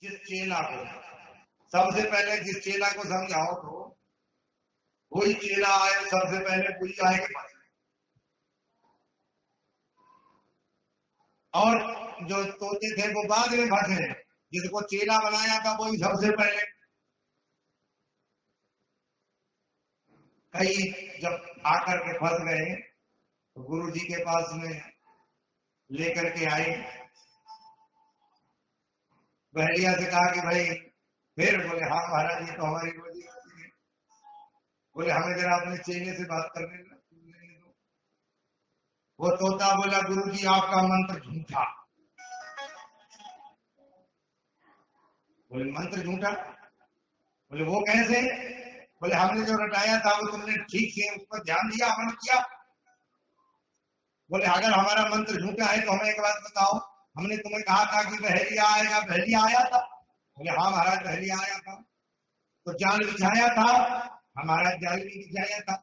जिस चेला को, सबसे पहले जिस चेला को समझाओ तो वही चेला आए सबसे पहले पूरी आए के पास, और जो तोते थे वो बाद में फंसे, जिसको चेला बनाया था वही सबसे पहले। कई जब आकर के फंस गए तो गुरु जी के पास में लेकर के आए, बहलिया से कहा कि भाई, फिर बोले हाँ महाराज ये तो हमारी रोजी रोटी है। बोले हमें जरा अपने चेले से बात करने दो। वो तोता बोला गुरु जी आपका मंत्र झूठा। बोले मंत्र झूठा? बोले वो कैसे? बोले हमने जो रटाया था वो तुमने ठीक से उस पर ध्यान दिया, अमल किया? बोले अगर हमारा मंत्र झूठा है तो हमें एक बात बताओ, हमने तुम्हें कहा था कि बहलिया आएगा, बहलिया आया था? बोले हाँ महाराज बहलिया आया था। तो जाल बिछाया था? हमारा जाल भी बिछाया था।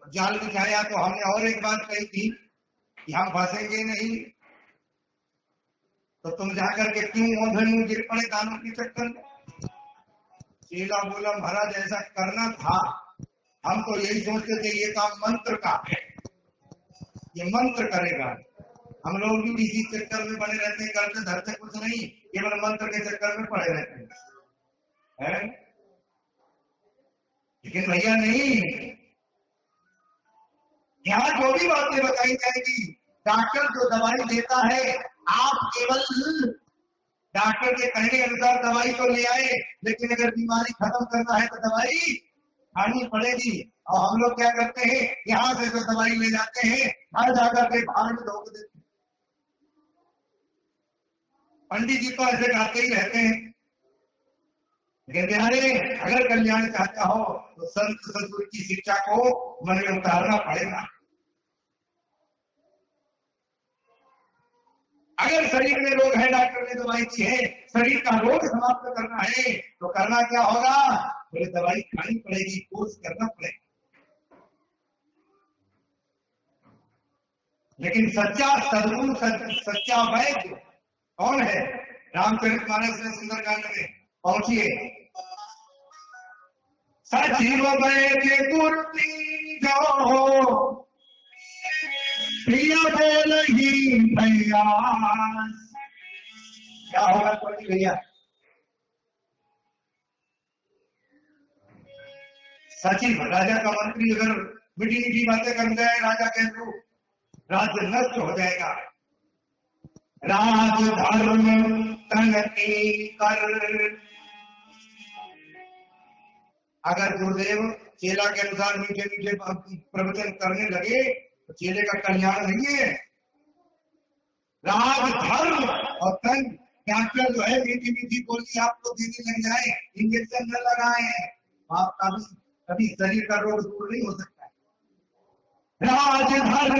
तो जाल बिछाया तो हमने और एक बात कही थी कि हम फंसेंगे नहीं, तो तुम जाकर के क्यों औंधे मुंह गिर पड़े दानों के चक्कर में? चेला बोला महाराज ऐसा करना था, हम तो यही सोचते थे ये काम मंत्र का है, ये मंत्र करेगा। हम लोग भी इसी चक्कर में बने रहते हैं, करते धरते कुछ नहीं, केवल मंत्र के चक्कर में पड़े रहते हैं। लेकिन भैया नहीं, यहाँ जो भी बातें बताई जाएगी, डॉक्टर जो दवाई देता है, आप केवल डॉक्टर के कहने अनुसार दवाई तो ले आए, लेकिन अगर बीमारी खत्म करना है तो दवाई खानी पड़ेगी। और हम लोग क्या करते हैं, यहाँ से तो दवाई ले जाते हैं, घर जाकर के बाहर में धोख देते हैं। पंडित जी तो ऐसे गाते ही रहते हैं, लेकिन बिहारी अगर कल्याण चाहता हो तो संत सदगुरु की शिक्षा को मन में उतारना पड़ेगा। अगर शरीर में रोग है, डॉक्टर ने दवाई दी है, शरीर का रोग समाप्त करना है तो करना क्या होगा? बोले दवाई खानी पड़ेगी, कोर्स करना पड़ेगा। लेकिन सच्चा सदगुरु, सच्चा वैद्य कौन है? रामचरितमानस में सुंदरकांड में पहुंचिए, सजीव वैद्य गुरुती जो प्रिय बोल ही भैया। क्या होगा कोई भैया? सचिव राजा का मंत्री अगर मीठी मीठी बातें कर जाए राजा के अनुरूप, राज्य नष्ट हो जाएगा। राज धर्म तन की कर, अगर गुरुदेव चेला के अनुसार मीठे मीठे प्रवचन करने लगे तो चेले का कल्याण नहीं है। राज धर्म और तन, डॉक्टर जो है मीठी मीठी बोली आपको देने लग जाए, इंजेक्शन न लगाए, आपका भी कभी शरीर का रोग दूर नहीं हो सकता है। राज धर्म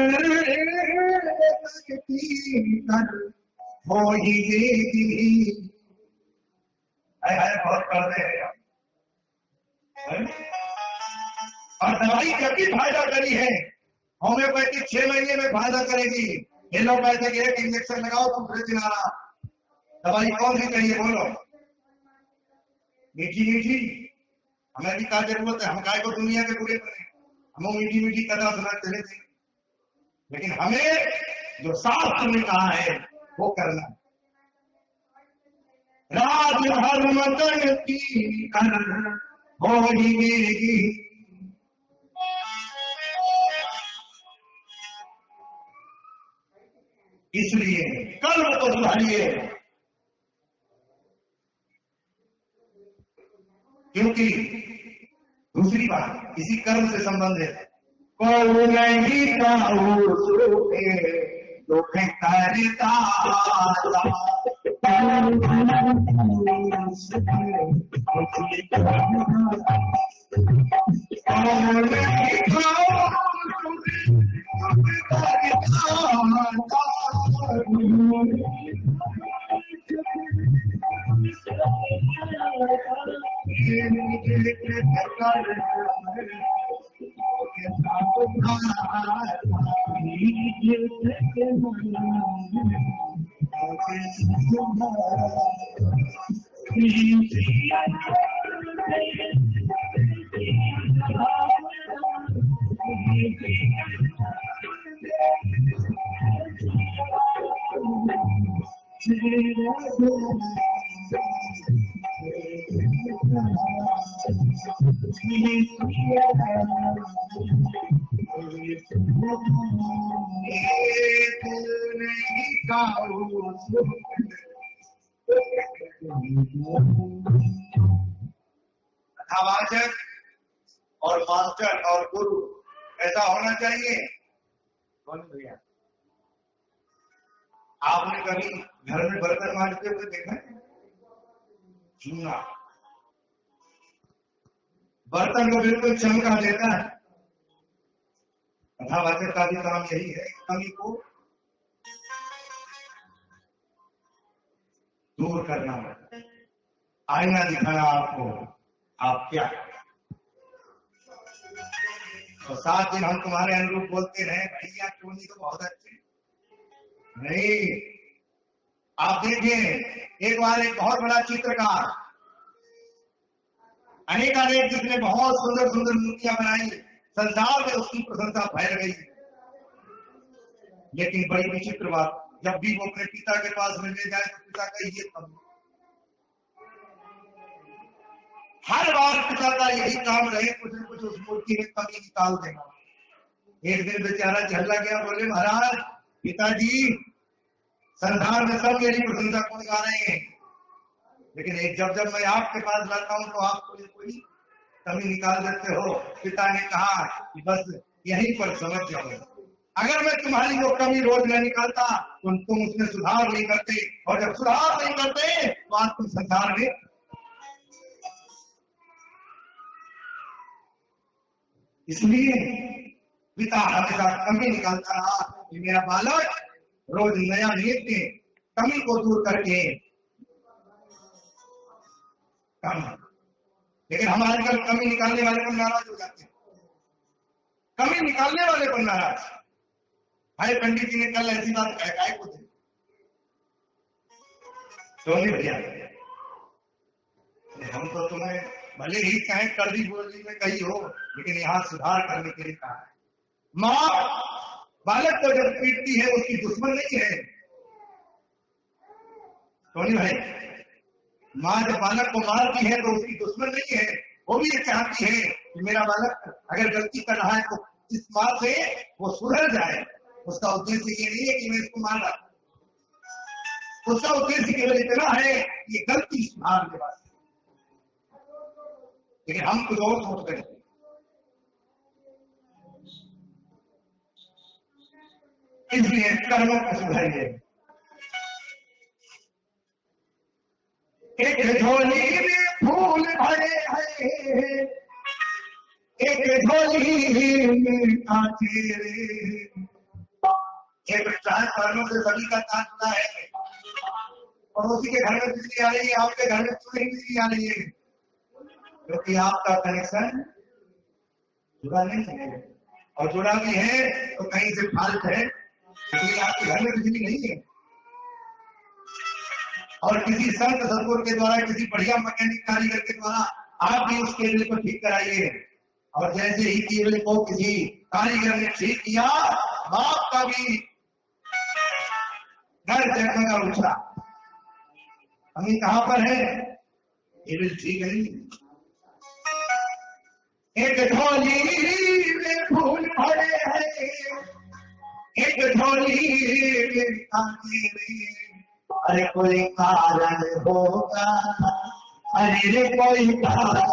हो ही बहुत कर रहे हैं। और दवाई कभी फायदा करी है, होम्योपैथिक 6 महीने में फायदा करेगी, एलोपैथिक एक इंजेक्शन लगाओ दूसरे दिन आराम। दवाई कौन सी चाहिए बोलो? मीठी मीठी। हमें भी क्या जरूरत है, हम काय को दुनिया के बुरे बने, हम मीठी मीठी कथा सुना चले थे। लेकिन हमें जो शास्त्र में कहा है वो करना है। राज धर्म की कर हो ही मेरी, इसलिए कर्म को सुधारिए, क्योंकि दूसरी बात इसी कर्म से संबंधित, को नहीं दुख करता कथावाचक और मास्टर और गुरु ऐसा होना चाहिए। कौन भैया, आपने कभी घर में बर्तन मांजते हुए देखा है? चूना बर्तन को बिल्कुल चमका देता है। कथावाचक का भी काम यही है, कमी को दूर करना है, आईना दिखाना आपको, आप क्या। तो 7 दिन हम तुम्हारे अनुरूप बोलते रहे, भैया टोनी तो बहुत अच्छे नहीं। आप देखिए, एक बार एक बहुत बड़ा चित्रकार, अनेकानेक जिसने बहुत सुंदर सुंदर मूर्तियां बनाई, संसार में उसकी प्रशंसा फैल गई। लेकिन बड़ी विचित्र बात, जब भी वो अपने पिता के पास मिलने जाए तो पिता का ये कम, हर बार पिता का यही काम रहे, कुछ न कुछ उस मूर्ति में कमी निकाल देना। एक दिन बेचारा झल्ला गया, बोले महाराज पिताजी संसार में सब मेरी प्रशंसा को गा रहे हैं, लेकिन एक जब मैं आपके पास लाता हूं तो आप कोई कमी निकाल देते हो। पिता ने कहा कि बस यहीं पर समझ जाओ, अगर मैं तुम्हारी वो कमी रोज न निकालता तो तुम उसमें सुधार नहीं करते, और जब सुधार नहीं करते तो आज तुम संसार में। इसलिए पिता हमेशा कमी निकालता रहा कि मेरा बालक रोज नया नित्य कमी को दूर करके काम। लेकिन हम आजकल कमी निकालने वाले पर नाराज हो जाते हैं, कमी निकालने वाले पर नाराज। भाई पंडित जी ने कल ऐसी बात कह को थे, सोनी भैया हम तो तुम्हें भले ही चाहे कड़वी बोली में कही हो, लेकिन यहाँ सुधार करने के लिए कहा है। माँ बालक को जब पीटती है उसकी दुश्मन नहीं है सोनी भाई, माँ जब बालक को मारती है तो उसकी दुश्मन नहीं है, वो भी ये चाहती है कि मेरा बालक अगर गलती कर रहा है तो इस माँ से वो सुधर जाए। उसका उद्देश्य ये नहीं है कि मैं इसको मार रहा, उसका उद्देश्य केवल इतना है कि गलती सुधारने वाली। लेकिन हम कुछ और सोचते हैं। इसलिए कर्मों को सुधारिए। एक झोली में फूल भरे हैं, एक झोली में कांटे रे। एक कर्मों से सभी का तांतना है, और उसी के घर में बिजली आ रही है, आपके घर में क्यों नहीं बिजली आ रही है? क्योंकि आपका कनेक्शन जुड़ा नहीं है, और जुड़ा भी है तो कहीं से फाल्ट है, क्योंकि आपके घर में बिजली नहीं है। और किसी संत सदगुरु के द्वारा, किसी बढ़िया मैकेनिक कारीगर के द्वारा आप भी उस केबल को ठीक कराइए, और जैसे ही केबल को किसी कारीगर ने ठीक किया, बाप का भी घर जगमगा उठा। अभी कहां पर है? केबल ठीक है नहीं। एक झोली में फूल भरे हैं, एक झोली में कांटे रे। अरे कोई कारण होगा, अरे रे कोई कारण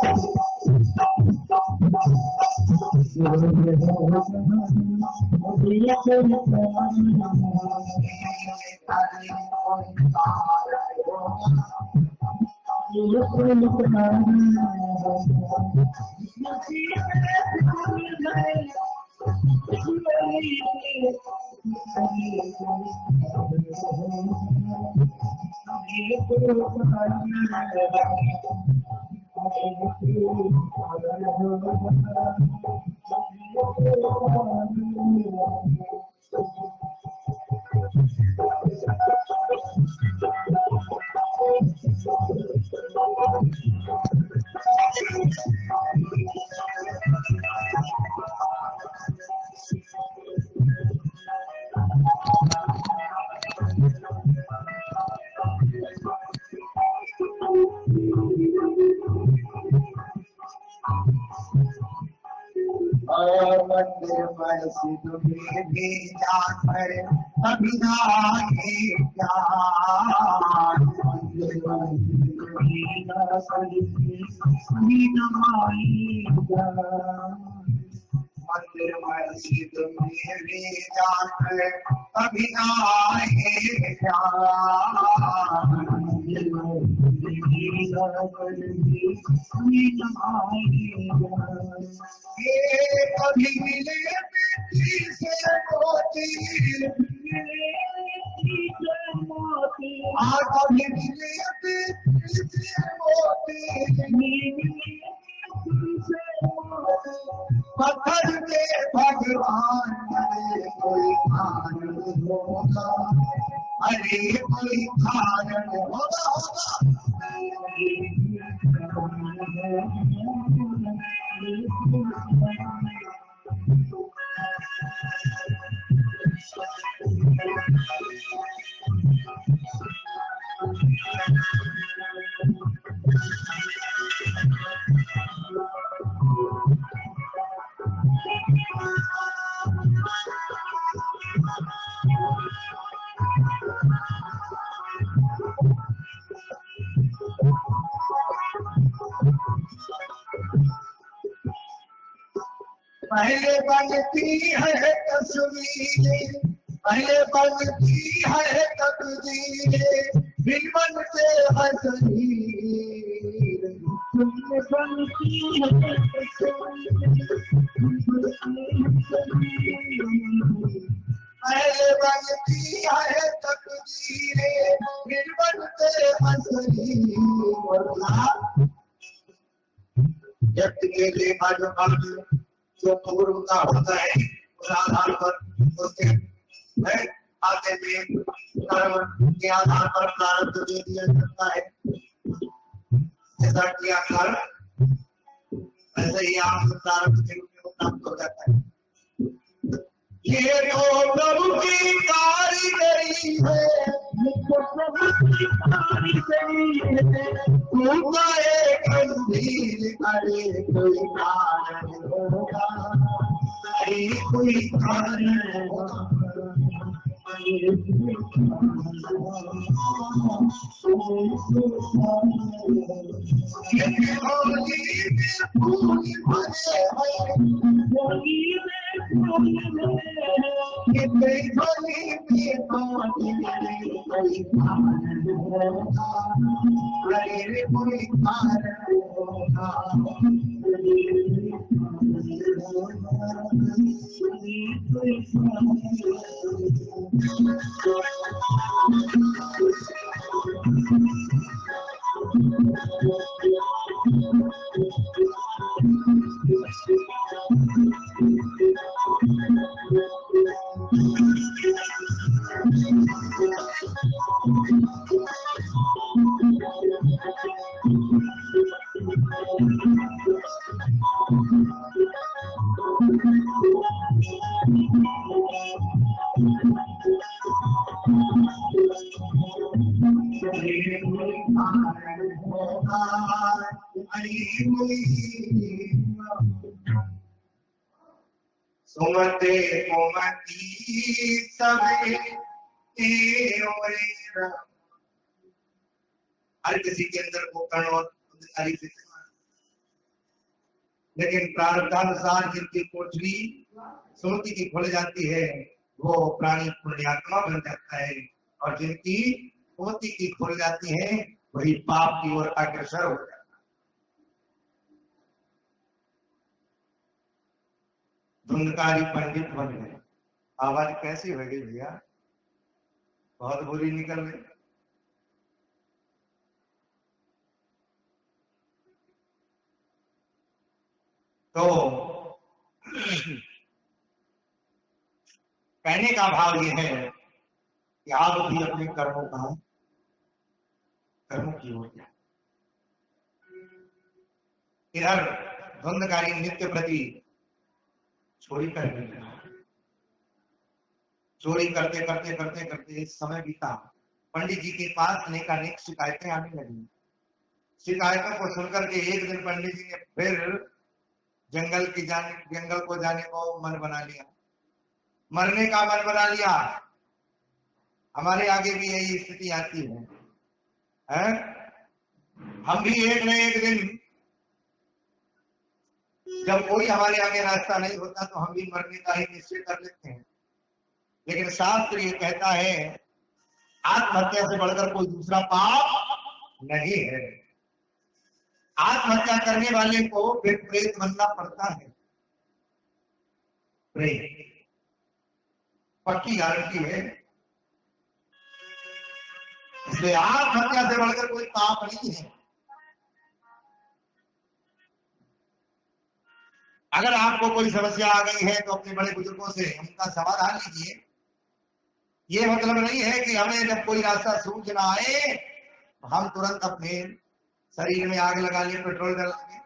मंदिर पर सिद्ध में भी जाकर अभिनाए ज्ञान मंदिर मस्जिद में भी जाकर अभिनाए ये कभी मिले मिट्टी से मोती कभी मिले मिट्टी से मोती पत्थर के भगवान कोई कारण होगा अरे कोई कारण होगा पहले बनती है तस्वीरें पहले बनती है तकदीरें फिर बनते हैं तस्वीर बनती है पहले बनती है तकदीरें फिर बनते हैं तस्वीर व्यक्ति के लिए जो पूर्व का होता है उस आधार पर उसके आते में कर्म के आधार पर प्रारब्ध दे दिया जाता है जैसा किया कर्म ऐसे ही आप प्रारब्ध के रूप में प्राप्त हो जाता है ये जो प्रभु की कारीगरी है तूका एक गंभीर अरे कोई कारण होगा अरे कोई कारण होगा सुमते कुमती सबे हर किसी के अंदर वो कर्ण और अधिकारी विद्यमान लेकिन प्रारब्धानुसार जिनकी कोठरी सुमति की खुल जाती है वो प्राणी पुण्यात्मा बन जाता है और जिनकी कुमति की खुल जाती है वही पाप की ओर अग्रसर हो जाता है। धुंधकारी पंडित बन गए। आवाज कैसी हो गई भैया? बहुत बुरी निकल गई। तो कहने का भाव यह है कि आप भी अपने कर्मों की ओर जाए। इधर धुंधकारी नित्य प्रति चोरी करने लगा। चोरी करते करते करते करते समय बीता। पंडित जी के पास अनेक शिकायतें आने लगी। शिकायतों को सुनकर के एक दिन पंडित जी ने फिर जंगल को जाने को मन बना लिया, मरने का मन बना लिया। हमारे आगे भी यही स्थिति आती है? हम भी एक न एक दिन जब कोई हमारे आगे रास्ता नहीं होता तो हम भी मरने का ही निश्चय कर लेते हैं। लेकिन शास्त्र ये कहता है आत्महत्या से बढ़कर कोई दूसरा पाप नहीं है। आत्महत्या करने वाले को फिर प्रेत बनना पड़ता है। प्रेत पक्की गारंटी है। इसलिए आत्महत्या से बढ़कर कोई पाप नहीं है। अगर आपको कोई समस्या आ गई है तो अपने बड़े बुजुर्गों से उनका समाधान लीजिए। ये मतलब नहीं है कि हमें जब कोई रास्ता सूझ ना आए तो हम तुरंत अपने शरीर में आग लगा लिए, पेट्रोल डाल के,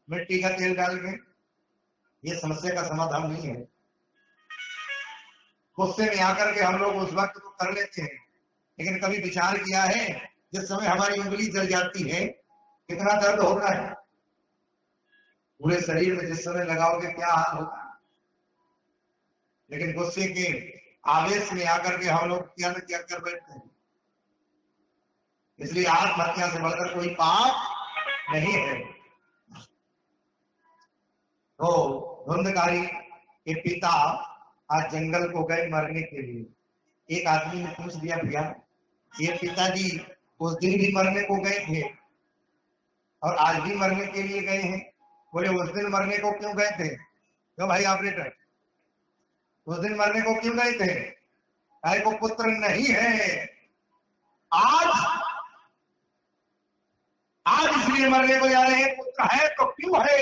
मिट्टी का तेल डाल के। ये समस्या का समाधान नहीं है। गुस्से में आकर के हम लोग उस वक्त तो कर लेते हैं, लेकिन कभी विचार किया है जिस समय हमारी उंगली जल जाती है कितना दर्द होता है? पूरे शरीर में जिस समय लगाओगे क्या हाल होगा। लेकिन गुस्से के आवेश में आकर के हम लोग क्या न क्या कर बैठते हैं। इसलिए आत्महत्या से बढ़कर कोई पाप नहीं है। तो धुंधकारी के पिता आज जंगल को गए मरने के लिए। एक आदमी ने पूछ दिया, भैया ये पिताजी उस दिन भी मरने को गए थे और आज भी मरने के लिए गए हैं। बोले उस दिन मरने को क्यों गए थे? क्यों भाई ऑपरेटर, उस दिन मरने को क्यों गए थे? भाई को पुत्र नहीं है, आज इसलिए मरने को जा रहे हैं। पुत्र है तो क्यों है?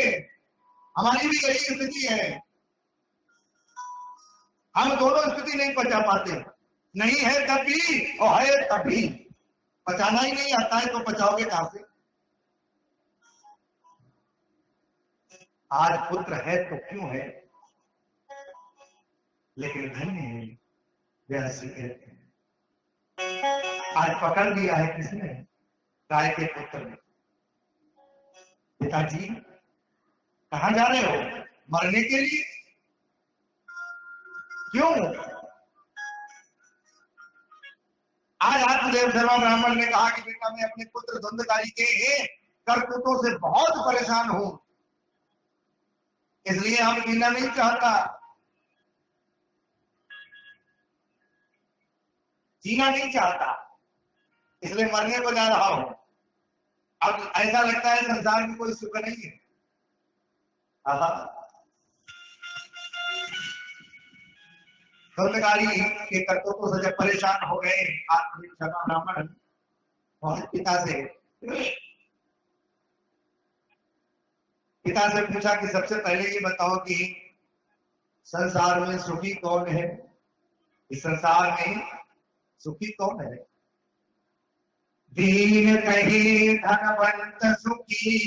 हमारी भी यही स्थिति है। हम दोनों स्थिति नहीं पचा पाते। नहीं है तभी और है तभी। पचाना ही नहीं आता है तो पचाओगे कहां से? आज पुत्र है तो क्यों है, लेकिन धन्य है व्यास कहते हैं। आज पकड़ लिया है किसने? गाय के पुत्र ने। पिताजी कहां जा रहे हो? मरने के लिए। क्यों? आज आत्मदेव शर्मा ब्राह्मण ने कहा कि बेटा मैं अपने पुत्र धुंधकारी के करतूतों से बहुत परेशान हूं, इसलिए हम जीना नहीं चाहता, जीना नहीं चाहता, इसलिए मरने को जा रहा हूं। अब ऐसा लगता है संसार में कोई सुख नहीं है। धुंधकारी के करतूतों से जब परेशान हो गए आत्मदेव शर्मा ब्राह्मण पिता से पूछा कि सबसे पहले ये बताओ कि संसार में सुखी कौन है? इस संसार में सुखी कौन है? दीन कहे धनवंत सुखी,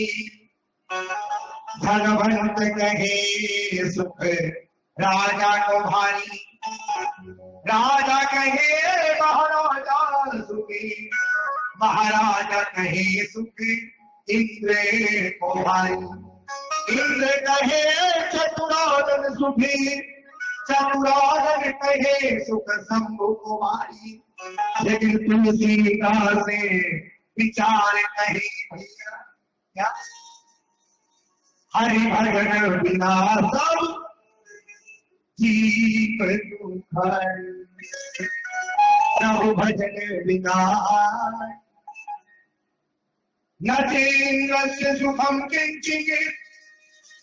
धनवंत कहे सुख राजा को भारी, राजा कहे महाराजा सुखी, महाराजा कहे सुख इंद्र को भारी, इंद्र कहे चतुरानन सुखी, चतुरानन कहे सुख शंभु कुमारी। लेकिन तुलसीदास से विचार कहे भैया क्या? हरि भजन बिना सब जीव दुख, प्रभु भजन बिना न चेन्द्रस्य सुखम किंचित्,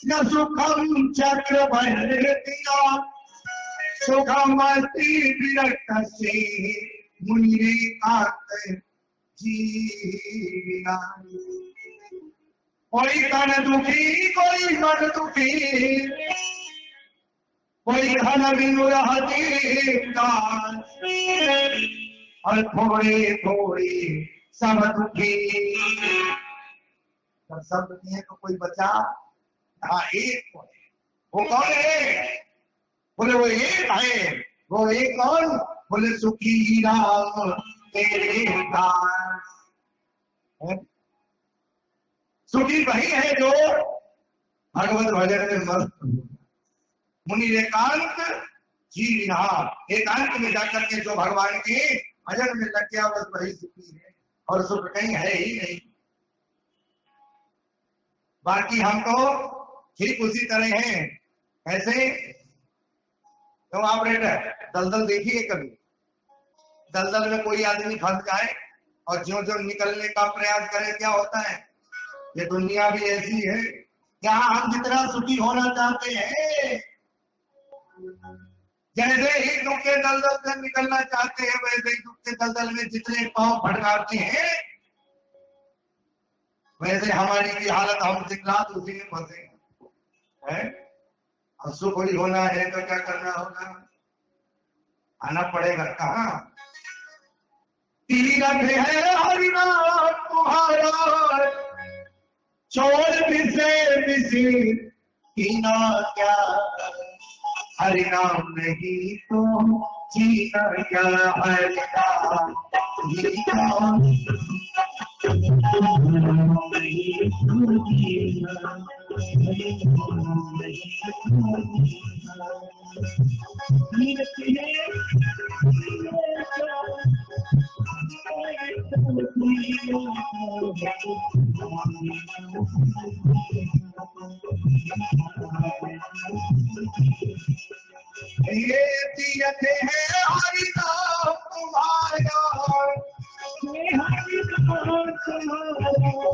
न सुखम चक्रवर्तिना, सुखमस्ति विरक्तस्य मुनिरेकांत जीविना। कोई तन दुखी कोई मन दुखी, कोई धन बिनु रहती दास, और थोड़े थोड़े सब दुखी। सब दुखी है तो कोई बचा? हाँ एक को है। वो कौन है? बोले वो एक है। वो एक कौन? बोले सुखी राम तेरे दास। सुखी वही है जो भगवत भजन में मस्त। मुनि एकांत जीविना, एकांत में जाकर के जो भगवान के भजन में लग गया बस वही सुखी है, और सुख कहीं है ही नहीं। बाकी हम तो ठीक उसी तरह हैं। ऐसे तो ऑपरेटर दलदल देखिए कभी, दलदल में कोई आदमी फंस जाए और जो जो निकलने का प्रयास करे, क्या होता है? ये दुनिया भी ऐसी है, यहाँ हम जितना सुखी होना चाहते हैं, जैसे ही दुख के दलदल से निकलना चाहते हैं, वैसे ही दुख के दलदल में जितने पांव भटकाते हैं, वैसे हमारी भी हालत हम दिखलात उसी में फंसे हैं। अब सुख ही होना है तो क्या करना होगा? आना पड़ेगा कहाँ? तीरथ है हरिनाम तुम्हारा, छोड़ बिसे जीना क्या, हरिनाम नहीं तो जीना क्या, हरिनाम ये तीरथ है हरिनाम तुम्हारा,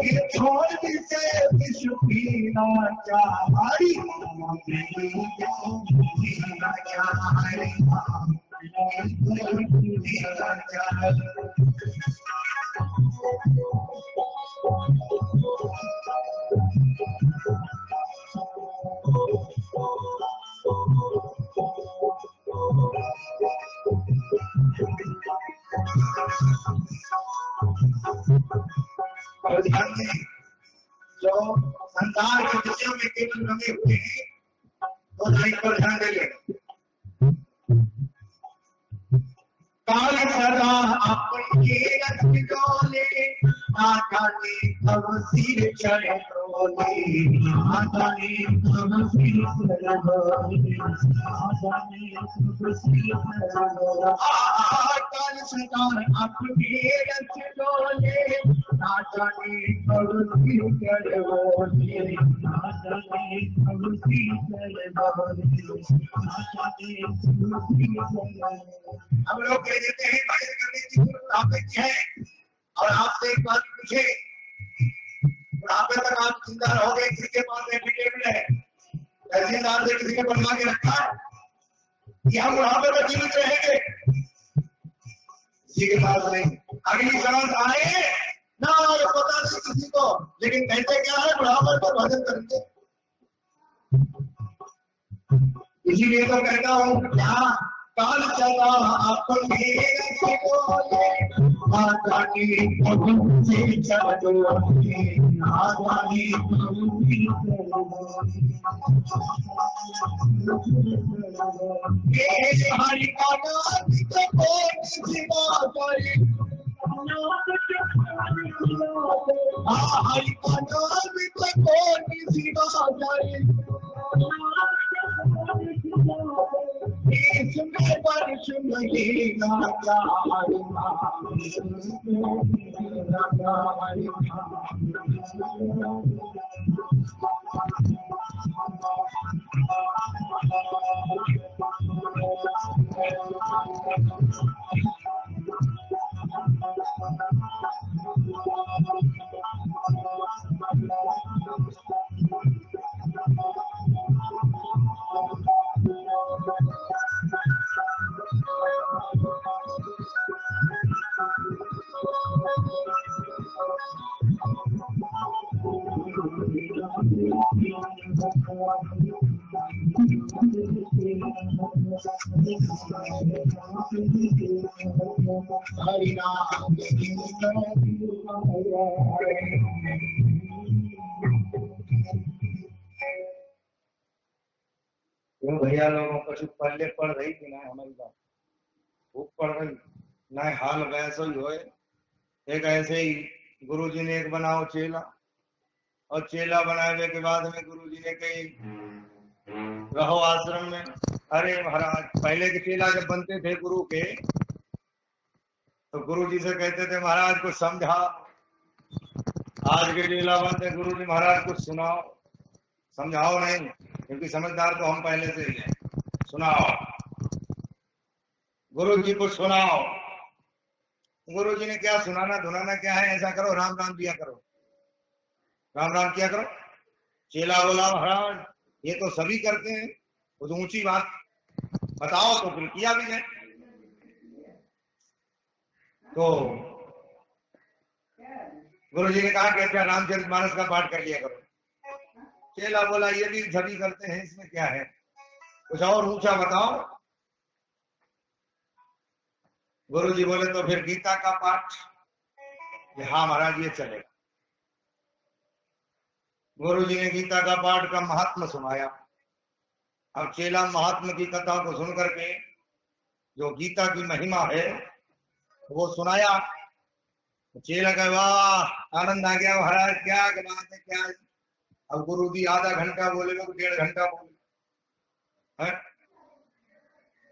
ये छोड़ से विश्व पीना क्या, हरिनाम जीना क्या, हरिनाम जीना क्या। और ध्यान दें, जो संसार के विषयों में केवल रमे हुए हैं, तो लाइक पर ध्यान देंगे। काल सदा अपने रथ डोले, ना जाने कब सिर चढ़े डोले, ना जाने कब सिर चढ़े डोले, ना जाने कब सिर चढ़े डोले। काल सदा अपने रथ डोले, ना जाने कब सिर चढ़े डोले, ना जाने कब सिर चढ़े डोले, ना जाने कब सिर चढ़े डोले। हम लोग कह देते हैं भजन करने की बुढ़ापे की है, और आपसे एक बात पूछे, बुढ़ापे तक आप जिंदा रहोगे, किसके पास एफिडेविट है? तहसीलदार से किसी ने बनवा के रखा है कि हम बुढ़ापे तक जीवित रहेंगे? किसी के पास नहीं। अगली सांस आए ना आए पता नहीं किसी को, लेकिन कहते क्या है? बुढ़ापे पर भजन करेंगे। इसीलिए तो कहता हूँ क्या काल चला अपने रथ डोले, ना जाने कब से चढ़े डोले, ना जाने कब से चढ़े। हरि का नाम तो कौन सिवा करे, हरि का नाम तो कौन सिवा करे, सुने पर सुनेगा क्या, हरिनाम सुनेगा क्या, हरिनाम। क्यों भैया लोगों को कुछ पहले पढ़ रही थी ना हमारी बात, खूब पढ़ रही ना, हाल वैसा ही हो। एक ऐसे ही गुरुजी ने एक बनाओ चेला, और चेला बनाने के बाद में गुरु जी ने कही रहो आश्रम में। अरे महाराज, पहले के चेला जब बनते थे गुरु के, तो गुरु जी से कहते थे महाराज कुछ समझा। आज के चेला बनते गुरु जी महाराज कुछ सुनाओ। समझाओ नहीं, क्योंकि समझदार तो हम पहले से ही हैं। सुनाओ गुरु जी कुछ सुनाओ। गुरु जी ने क्या सुनाना धुनाना क्या है, ऐसा करो राम राम किया करो, राम राम किया करो। चेला बोला महाराज ये तो सभी करते हैं, कुछ ऊंची बात बताओ तो फिर किया भी है। तो गुरु जी ने कहा कि अच्छा रामचरितमानस का पाठ कर लिया करो। चेला बोला ये भी सभी करते हैं, इसमें क्या है, कुछ और ऊंचा बताओ। गुरु जी बोले तो फिर गीता का पाठ। हाँ महाराज ये चलेगा। गुरु जी ने गीता का पाठ का महात्मा सुनाया। अब चेला महात्मा की कथा को सुनकर के जो गीता की महिमा है वो सुनाया। चेला का वाह आनंद आ गया, महाराज क्या बात है क्या है। अब गुरु जी आधा घंटा बोले, लोग 1.5 घंटा बोले,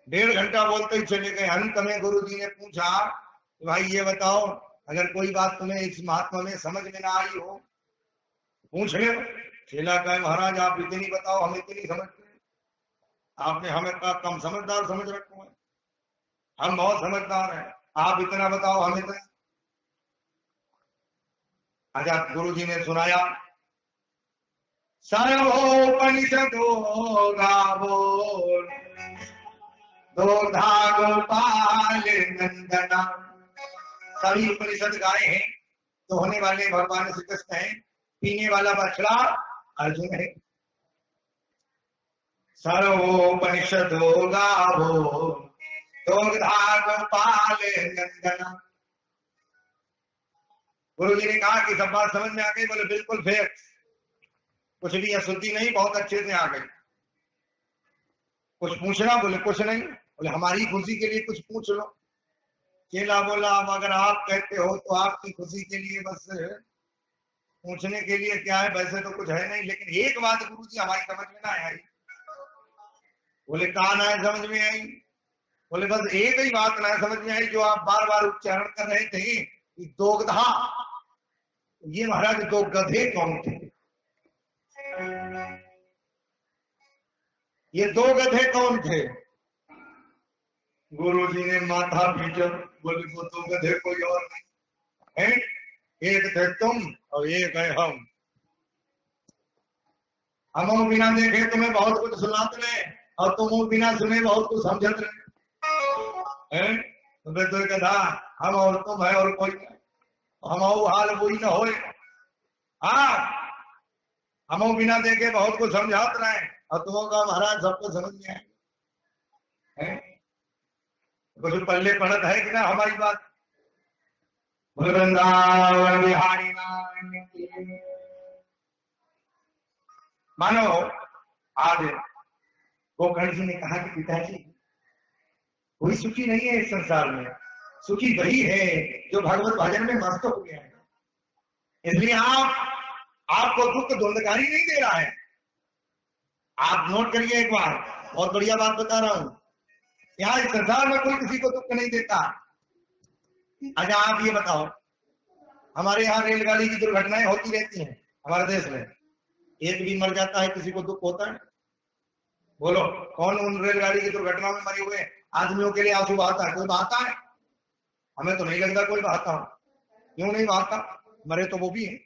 1.5 घंटा बोलते ही चले गए। अंत में गुरु जी ने पूछा कि भाई ये बताओ, अगर कोई बात तुम्हें इस महात्मा में समझ में ना आई हो पूछ ले। चेला का महाराज आप इतनी बताओ, हम इतनी समझते हैं, आपने हमें कम समझदार समझ रखो है, हम बहुत समझदार हैं, आप इतना बताओ हम इतना। अच्छा गुरु जी ने सुनाया सर्वोपनिषदो गावो दोधा गोपाल नंदना। सभी उपनिषद गाय हैं, तो होने वाले भगवान श्री कृष्ण है, पीने वाला बछड़ा अर्जुन है। सर्वोपनिषदो गावो दोधा गोपाल नंदना। गुरु जी ने कहा कि सब बात समझ में आ गई। बोले बिल्कुल फेर, कुछ भी अशुद्धि नहीं, बहुत अच्छे से आ गई। कुछ पूछना? बोले कुछ नहीं। बोले हमारी खुशी के लिए कुछ पूछ लो। चेला बोला अब अगर आप कहते हो तो आपकी खुशी के लिए बस पूछने के लिए क्या है, वैसे तो कुछ है नहीं, लेकिन एक बात गुरु जी हमारी समझ में ना आई। बोले कहा ना समझ में आई? बोले बस एक ही बात ना समझ में आई, जो आप बार बार उच्चारण कर रहे थे कि दोगधा। ये महाराज दो गधे कौन थे? ये दो गधे कौन थे? गुरु जी ने माथा पीटा। बोले वो दो गधे कोई और नहीं है, एक थे तुम और एक है हम। हम बिना देखे तुम्हें बहुत कुछ सुनाते रहे और तुम बिना सुने बहुत कुछ समझते रहे। तुम्हें तो कहा हम और तुम है और कोई नहीं, हम हाल वही न हो। हाँ हम बिना देखे बहुत कुछ समझाते रहे और तुम का महाराज सबको समझ में आए। कुछ पल्ले पड़त है कि ना हमारी बात? वृंदावन बिहारी मानो आज गोकर्ण जी ने कहा कि पिताजी कोई सुखी नहीं है इस संसार में, सुखी वही है जो भगवत भजन में मस्त हो गया है। इसलिए आपको दुख धुंधकारी नहीं दे रहा है। आप नोट करिए एक बार, बहुत बढ़िया बात बता रहा हूं। यहाँ इस संसार में कोई किसी को दुख नहीं देता। अच्छा आप ये बताओ, हमारे यहाँ रेलगाड़ी की दुर्घटनाएं होती रहती हैं हमारे देश में, एक भी मर जाता है किसी को दुख होता है? बोलो कौन उन रेलगाड़ी की दुर्घटना में मरे हुए आदमियों के लिए आंसू बहाता है? कोई बहाता है? हमें तो नहीं लगता कोई बहाता। क्यों नहीं बहाता? मरे तो वो भी है।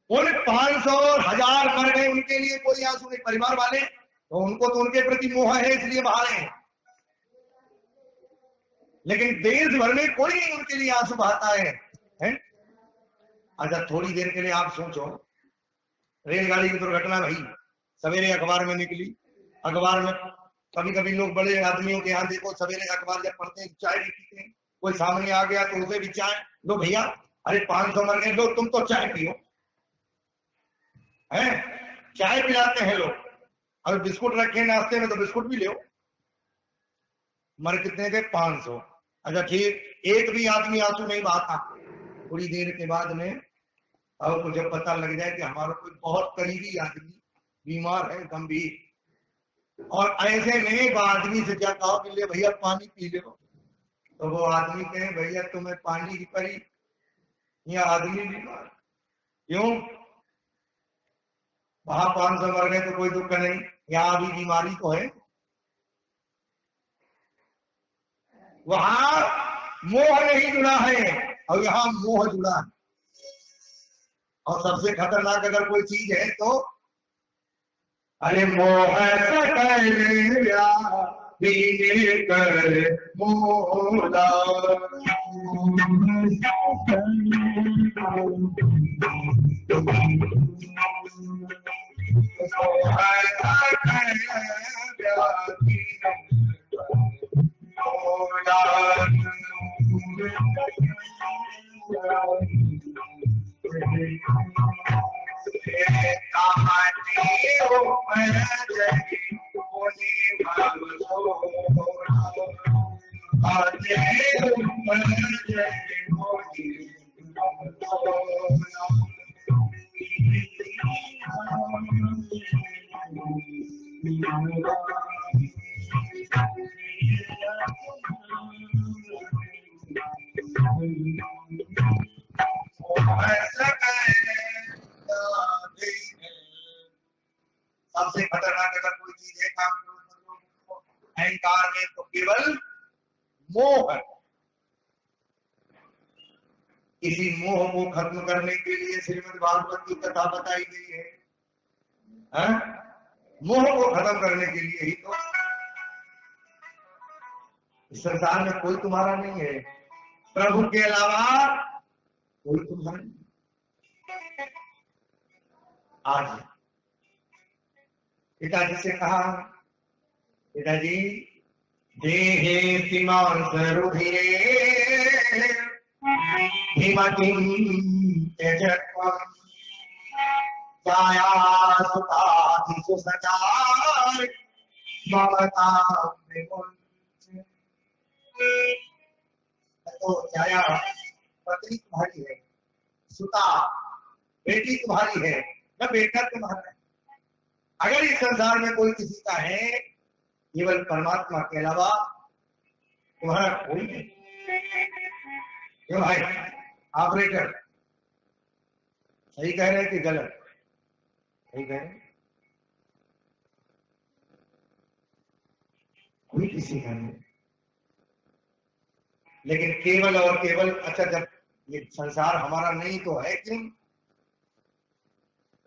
उन 500 और 1000 मर गए, उनके लिए कोई आंसू नहीं। परिवार वाले तो उनको तो उनके प्रति मोह है इसलिए बहा रहे हैं, लेकिन देश भर में कोई नहीं उनके लिए आंसू बहाता है? अच्छा थोड़ी देर के लिए आप सोचो, रेलगाड़ी की दुर्घटना भाई सवेरे अखबार में निकली। अखबार में कभी कभी लोग बड़े आदमियों के यहाँ देखो सवेरे अखबार जब पढ़ते हैं चाय भी पीते हैं, कोई सामने आ गया तो उसे भी चाय लो भैया। अरे 500 मर गए, लो तुम तो चाय पियो, है चाय पिलाते हैं लोग। अगर बिस्कुट रखे नाश्ते में तो बिस्कुट भी लो। मर कितने थे? 500। अच्छा ठीक, एक भी आदमी आंसू नहीं बहाता। थोड़ी देर के बाद में अब तो जब पता लग जाए कि हमारा कोई बहुत करीबी आदमी बीमार है गंभीर, और ऐसे में एक आदमी से क्या कहो कि ले भैया पानी पी लो, तो वो आदमी कहे भैया तुम्हें पानी की परी या आदमी बीमार, क्यों? वहां 500 मर गए तो कोई दुख नहीं, यहाँ अभी बीमारी तो है। वहां मोह नहीं जुड़ा है और यहाँ मोह जुड़ा है। और सबसे खतरनाक अगर कोई चीज है तो अरे मोह कर मोला सबसे खतरनाक अगर कोई चीज है काम अहंकार में तो केवल मोह है। इसी मोह को खत्म करने के लिए श्रीमद् भागवत की कथा बताई गई है। मोह को खत्म करने के लिए ही तो इस संसार में कोई तुम्हारा नहीं है, प्रभु के अलावा कोई तुम्हारा नहीं। आज पिताजी से कहा, पिताजी देहे सीमान सरुधिरे हिमतिम त्यजत्वं छाया सुतादिषु सचार ममता विमुञ्च। तो छाया पत्नी तुम्हारी है, सुता बेटी तुम्हारी है, न बेटा तुम्हारा है। अगर इस संसार में कोई किसी का है केवल परमात्मा के अलावा तुम्हारा कोई नहीं। क्यों भाई ऑपरेटर सही कह रहे हैं कि गलत? सही कह रहे हैं, कोई किसी का नहीं। लेकिन केवल और केवल, अच्छा जब ये संसार हमारा नहीं तो है क्यों?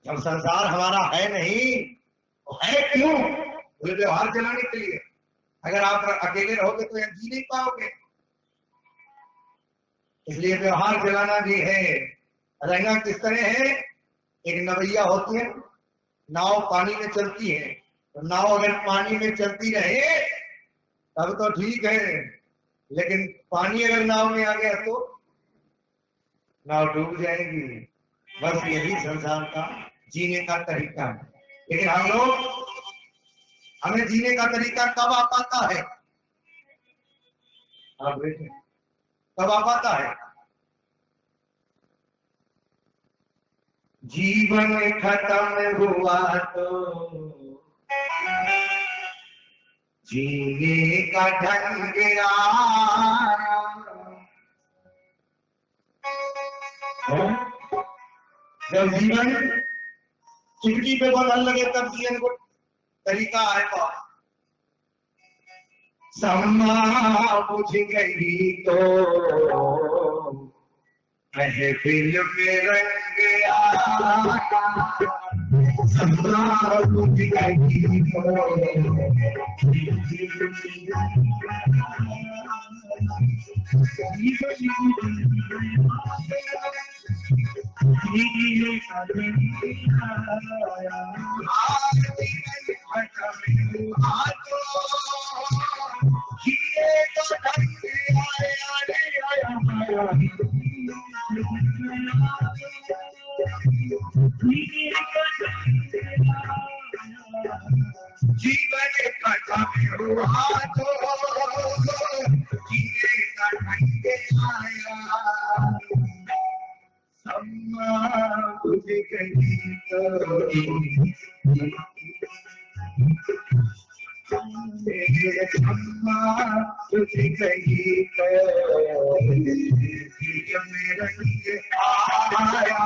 जब संसार हमारा है नहीं तो है क्यों? बोले व्यवहार चलाने के लिए। अगर आप अकेले रहोगे तो यहाँ जी नहीं पाओगे, इसलिए व्यवहार चलाना भी है। रहना किस तरह है? एक नवैया होती है, नाव पानी में चलती है, तो नाव अगर पानी में चलती रहे तब तो ठीक है, लेकिन पानी अगर नाव में आ गया तो नाव डूब जाएगी। बस यही संसार का जीने का तरीका है। लेकिन हम लोग, हमें जीने का तरीका कब आ पाता है? आप देखें कब आ पाता है? जीवन खत्म हुआ तो जीने का ढंग आया। जब जीवन चुटकी पे बदल लगे तब जीवन को तरीका आएगा। सम्मा बुझ गई तो महफिल में रंग आया। सम्मा बुझ गई जीवन खत्म हुआ तो जीने का तुझे कहीं तुझे कहीं मेरा आया